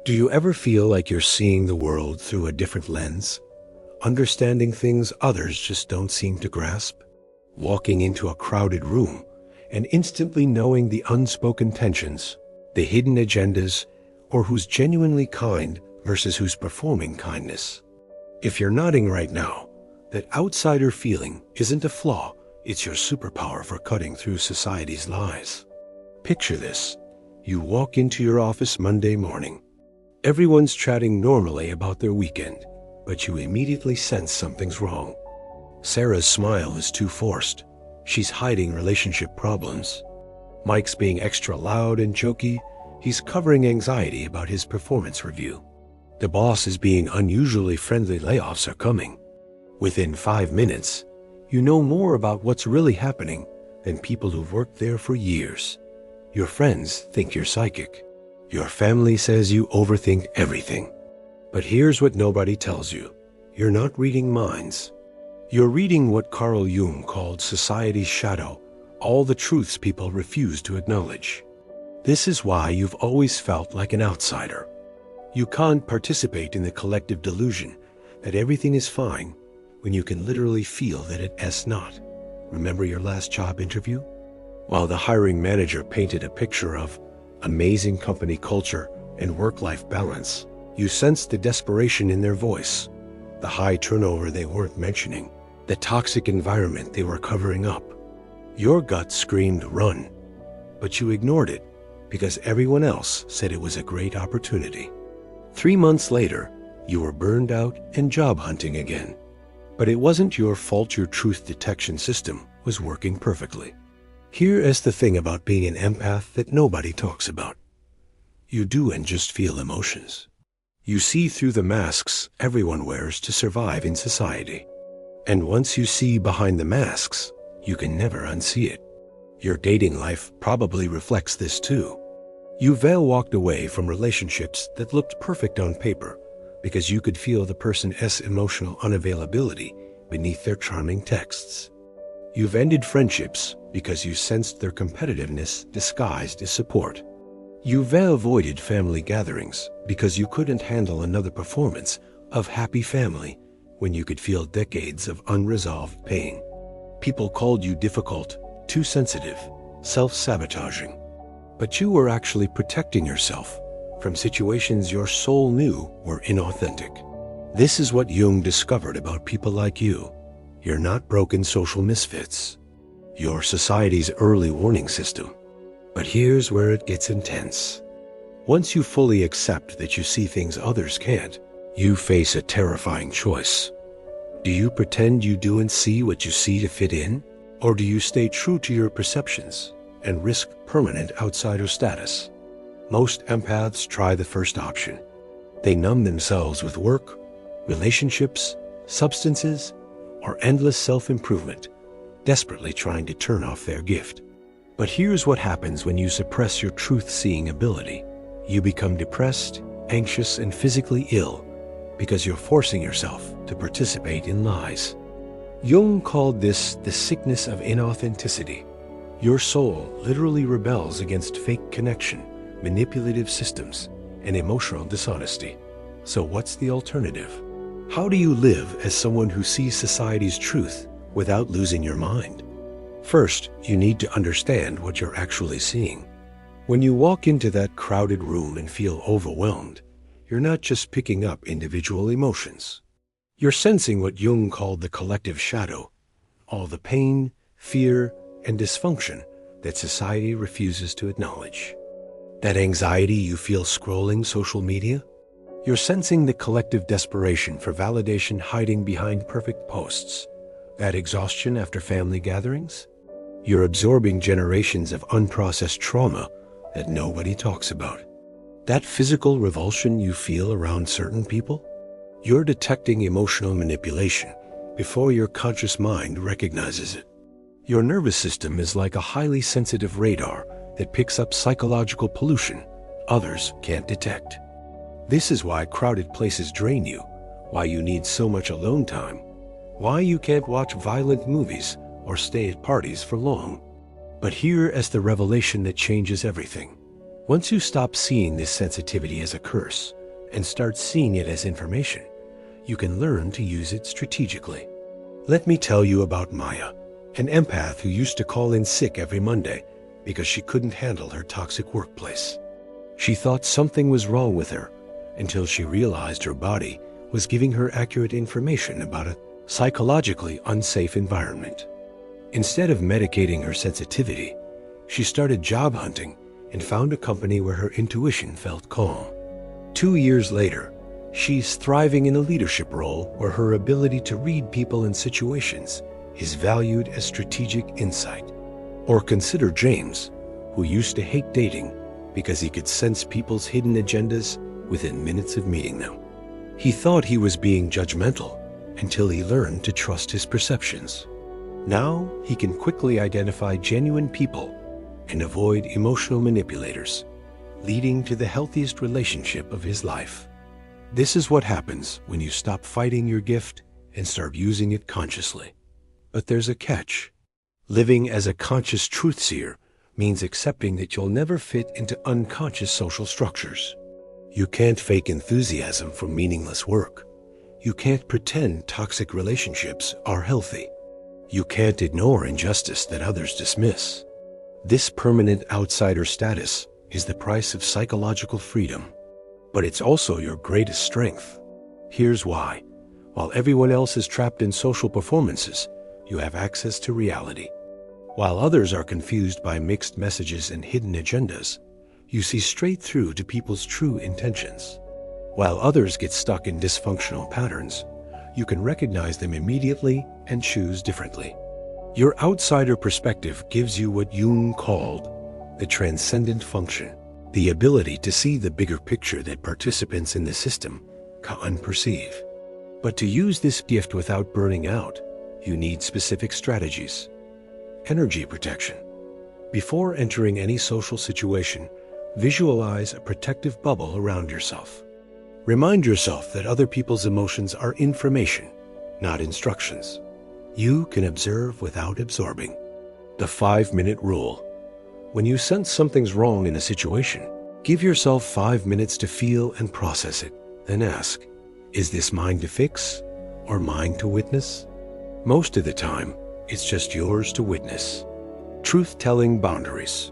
Do you ever feel like you're seeing the world through a different lens? Understanding things others just don't seem to grasp? Walking into a crowded room and instantly knowing the unspoken tensions, the hidden agendas, or who's genuinely kind versus who's performing kindness? If you're nodding right now, that outsider feeling isn't a flaw, it's your superpower for cutting through society's lies. Picture this. You walk into your office Monday morning. Everyone's chatting normally about their weekend, but you immediately sense something's wrong. Sarah's smile is too forced. She's hiding relationship problems. Mike's being extra loud and jokey. He's covering anxiety about his performance review. The boss is being unusually friendly. Layoffs are coming. Within 5 minutes, you know more about what's really happening than people who've worked there for years. Your friends think you're psychic. Your family says you overthink everything. But here's what nobody tells you. You're not reading minds. You're reading what Carl Jung called society's shadow, all the truths people refuse to acknowledge. This is why you've always felt like an outsider. You can't participate in the collective delusion that everything is fine when you can literally feel that it is not. Remember your last job interview? While the hiring manager painted a picture of amazing company culture and work-life balance, you sensed the desperation in their voice, the high turnover they weren't mentioning, the toxic environment they were covering up. Your gut screamed, "Run," but you ignored it because everyone else said it was a great opportunity. 3 months later, you were burned out and job hunting again. But it wasn't your fault. Your truth detection system was working perfectly. Here is the thing about being an empath that nobody talks about. You do and just feel emotions. You see through the masks everyone wears to survive in society. And once you see behind the masks, you can never unsee it. Your dating life probably reflects this too. You've walked away from relationships that looked perfect on paper because you could feel the person's emotional unavailability beneath their charming texts. You've ended friendships because you sensed their competitiveness disguised as support. You've avoided family gatherings because you couldn't handle another performance of Happy Family when you could feel decades of unresolved pain. People called you difficult, too sensitive, self-sabotaging. But you were actually protecting yourself from situations your soul knew were inauthentic. This is what Jung discovered about people like you. You're not broken social misfits. You're society's early warning system. But here's where it gets intense. Once you fully accept that you see things others can't, you face a terrifying choice. Do you pretend you do and see what you see to fit in? Or do you stay true to your perceptions and risk permanent outsider status? Most empaths try the first option. They numb themselves with work, relationships, substances, or endless self-improvement, desperately trying to turn off their gift. But here's what happens when you suppress your truth-seeing ability. You become depressed, anxious, and physically ill because you're forcing yourself to participate in lies. Jung called this the sickness of inauthenticity. Your soul literally rebels against fake connection, manipulative systems, and emotional dishonesty. So what's the alternative? How do you live as someone who sees society's truth without losing your mind? First, you need to understand what you're actually seeing. When you walk into that crowded room and feel overwhelmed, you're not just picking up individual emotions. You're sensing what Jung called the collective shadow, all the pain, fear, and dysfunction that society refuses to acknowledge. That anxiety you feel scrolling social media? You're sensing the collective desperation for validation hiding behind perfect posts. That exhaustion after family gatherings? You're absorbing generations of unprocessed trauma that nobody talks about. That physical revulsion you feel around certain people? You're detecting emotional manipulation before your conscious mind recognizes it. Your nervous system is like a highly sensitive radar that picks up psychological pollution others can't detect. This is why crowded places drain you, why you need so much alone time, why you can't watch violent movies or stay at parties for long. But here is the revelation that changes everything. Once you stop seeing this sensitivity as a curse and start seeing it as information, you can learn to use it strategically. Let me tell you about Maya, an empath who used to call in sick every Monday because she couldn't handle her toxic workplace. She thought something was wrong with her until she realized her body was giving her accurate information about a psychologically unsafe environment. Instead of medicating her sensitivity, she started job hunting and found a company where her intuition felt calm. 2 years later, she's thriving in a leadership role where her ability to read people and situations is valued as strategic insight. Or consider James, who used to hate dating because he could sense people's hidden agendas within minutes of meeting them. He thought he was being judgmental until he learned to trust his perceptions. Now he can quickly identify genuine people and avoid emotional manipulators, leading to the healthiest relationship of his life. This is what happens when you stop fighting your gift and start using it consciously. But there's a catch. Living as a conscious truth seer means accepting that you'll never fit into unconscious social structures. You can't fake enthusiasm for meaningless work. You can't pretend toxic relationships are healthy. You can't ignore injustice that others dismiss. This permanent outsider status is the price of psychological freedom, but it's also your greatest strength. Here's why. While everyone else is trapped in social performances, you have access to reality. While others are confused by mixed messages and hidden agendas, you see straight through to people's true intentions. While others get stuck in dysfunctional patterns, you can recognize them immediately and choose differently. Your outsider perspective gives you what Jung called the transcendent function, the ability to see the bigger picture that participants in the system can't perceive. But to use this gift without burning out, you need specific strategies. Energy protection. Before entering any social situation, visualize a protective bubble around yourself. Remind yourself that other people's emotions are information, not instructions. You can observe without absorbing. The 5-minute rule. When you sense something's wrong in a situation, give yourself 5 minutes to feel and process it. Then ask, is this mine to fix or mine to witness? Most of the time, it's just yours to witness. Truth-telling boundaries.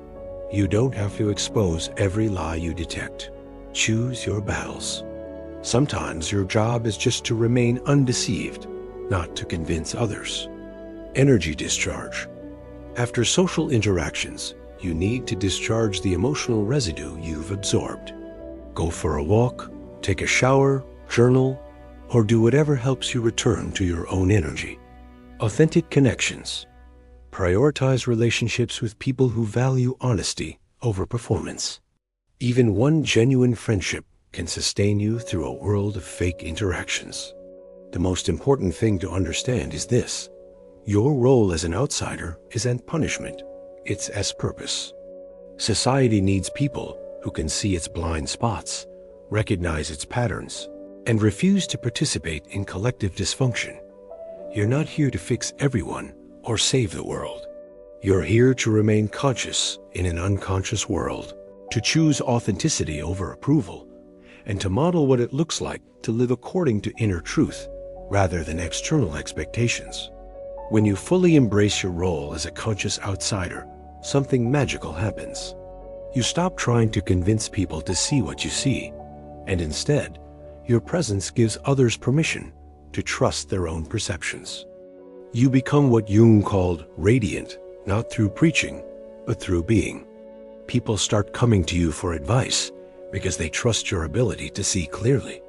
You don't have to expose every lie you detect. Choose your battles. Sometimes your job is just to remain undeceived, not to convince others. Energy discharge. After social interactions, you need to discharge the emotional residue you've absorbed. Go for a walk, take a shower, journal, or do whatever helps you return to your own energy. Authentic connections. Prioritize relationships with people who value honesty over performance. Even one genuine friendship can sustain you through a world of fake interactions. The most important thing to understand is this: your role as an outsider isn't punishment, it's as purpose. Society needs people who can see its blind spots, recognize its patterns, and refuse to participate in collective dysfunction. You're not here to fix everyone or save the world. You're here to remain conscious in an unconscious world, to choose authenticity over approval, and to model what it looks like to live according to inner truth rather than external expectations. When you fully embrace your role as a conscious outsider, something magical happens. You stop trying to convince people to see what you see, and instead, your presence gives others permission to trust their own perceptions. You become what Jung called radiant, not through preaching, but through being. People start coming to you for advice because they trust your ability to see clearly.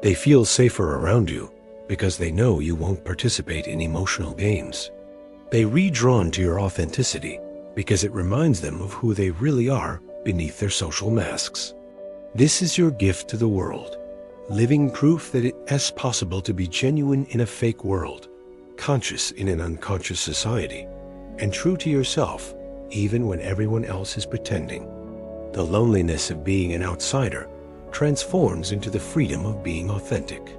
They feel safer around you because they know you won't participate in emotional games. They redrawn to your authenticity because it reminds them of who they really are beneath their social masks. This is your gift to the world, living proof that it is possible to be genuine in a fake world, conscious in an unconscious society, and true to yourself even when everyone else is pretending. The loneliness of being an outsider transforms into the freedom of being authentic.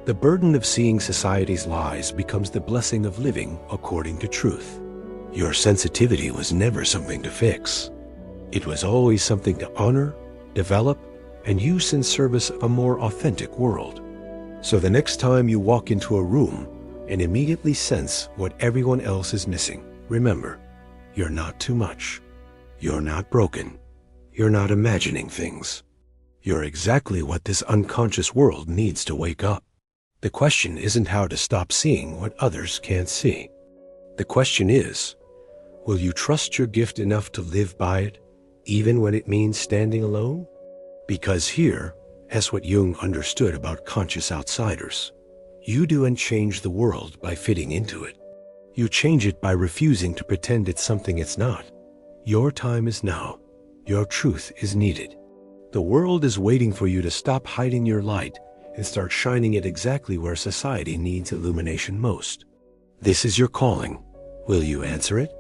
The burden of seeing society's lies becomes the blessing of living according to truth. Your sensitivity was never something to fix. It was always something to honor, develop, and use in service of a more authentic world. So the next time you walk into a room and immediately sense what everyone else is missing, remember, you're not too much. You're not broken. You're not imagining things. You're exactly what this unconscious world needs to wake up. The question isn't how to stop seeing what others can't see. The question is, will you trust your gift enough to live by it, even when it means standing alone? Because here, as what Jung understood about conscious outsiders, you don't change the world by fitting into it. You change it by refusing to pretend it's something it's not. Your time is now. Your truth is needed. The world is waiting for you to stop hiding your light and start shining it exactly where society needs illumination most. This is your calling. Will you answer it?